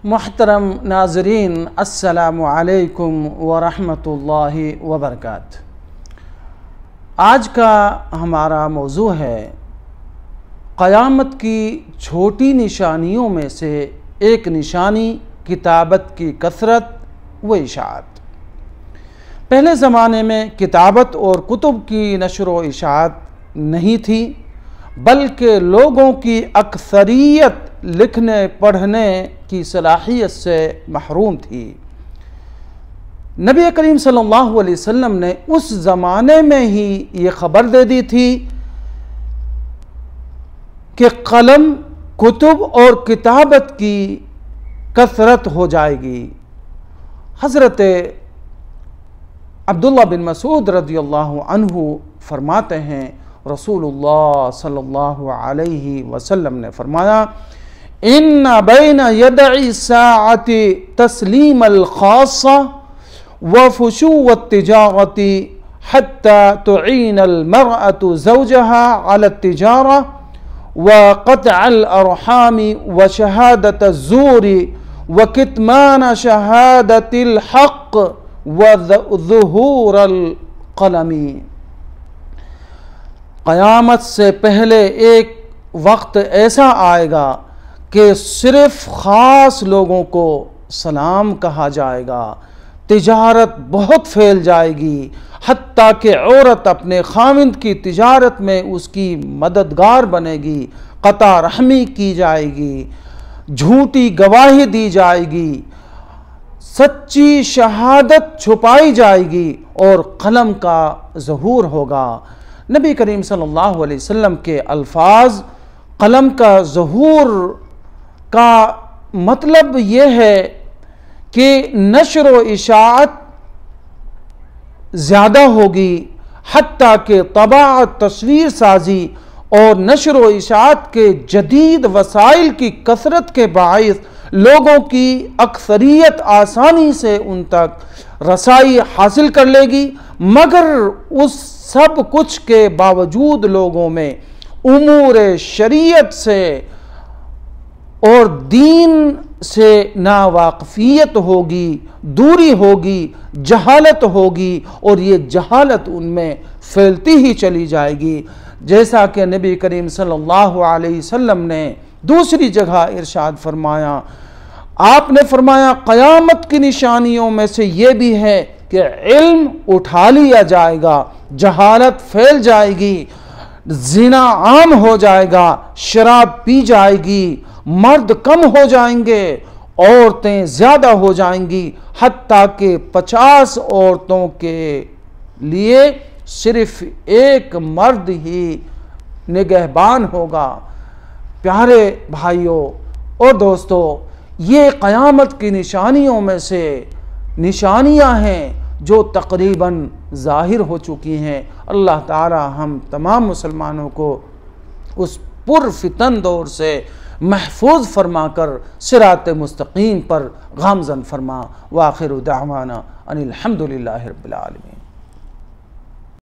मुहतरम नाज़रीन, अस्सलामु अलैकुम व रहमतुल्लाहि व बरकातुहू। आज का हमारा मौजू है क़यामत की छोटी निशानियों में से एक निशानी किताबत की कसरत व इशाअत। पहले ज़माने में किताबत और कुतुब की नशर व इशाअत नहीं थी, बल्कि लोगों की अक्सरियत लिखने पढ़ने की सलाहियत से महरूम थी। नबी करीम सल्लल्लाहु अलैहि वसल्लम ने उस ज़माने में ही ये ख़बर दे दी थी कि कलम, कुतुब और किताबत की कसरत हो जाएगी। हज़रत अब्दुल्लाह बिन मसूद रज़ियल्लाहु अन्हु फरमाते हैं, रसूलुल्लाह सल्लल्लाहु अलैहि वसल्लम ने फरमाया, इन्ना बैन यदई साअति तस्लीम अल खासा व फुशू व तिजारती हत्ता तुईन अल मरअतु ज़ौजहा अला तिजारा व क़त्अल अरहामी व शहादत ज़ूरी व कितमान शहादतिल हक़ व ज़ुहूर अल क़लमी। क़यामत से पहले एक वक्त ऐसा आएगा कि सिर्फ ख़ास लोगों को सलाम कहा जाएगा, तिजारत बहुत फैल जाएगी, हत्ता कि औरत अपने खाविंद की तिजारत में उसकी मददगार बनेगी, क़ता रहमी की जाएगी, झूठी गवाही दी जाएगी, सच्ची शहादत छुपाई जाएगी और कलम का ज़हूर होगा। नबी करीम सल्लल्लाहु अलैहि वसल्लम के अल्फाज कलम का ज़हूर का मतलब ये है कि नशर व इशाअत ज़्यादा होगी, हत्ता कि तबाअत, तस्वीर साजी और नशर व इशाअत के जदीद वसाइल की कसरत के बाइस लोगों की अक्सरियत आसानी से उन तक रसाई हासिल कर लेगी। मगर उस सब कुछ के बावजूद लोगों में उमूर शरीयत से और दीन से नावाकफियत होगी, दूरी होगी, जहालत होगी और ये जहालत उनमें फैलती ही चली जाएगी। जैसा कि नबी करीम सल्लल्लाहु अलैहि वसल्लम ने दूसरी जगह इरशाद फरमाया, आपने फरमाया क़यामत की निशानियों में से ये भी है कि इल्म उठा लिया जाएगा, जहालत फैल जाएगी, जिना आम हो जाएगा, शराब पी जाएगी, मर्द कम हो जाएंगे, औरतें ज़्यादा हो जाएंगी, हत्ता कि 50 औरतों के लिए सिर्फ एक मर्द ही निगहबान होगा। प्यारे भाइयों और दोस्तों, ये क़यामत की निशानियों में से निशानियां हैं जो तकरीबन ज़ाहिर हो चुकी हैं। अल्लाह ताला हम तमाम मुसलमानों को उस पुरफितन दौर से महफूज फरमाकर सिरात मुस्तकीम पर गामज़न फरमा। व आखिरु दावाना अनिल हम्दुलिल्लाहि रब्बिल आलमीन।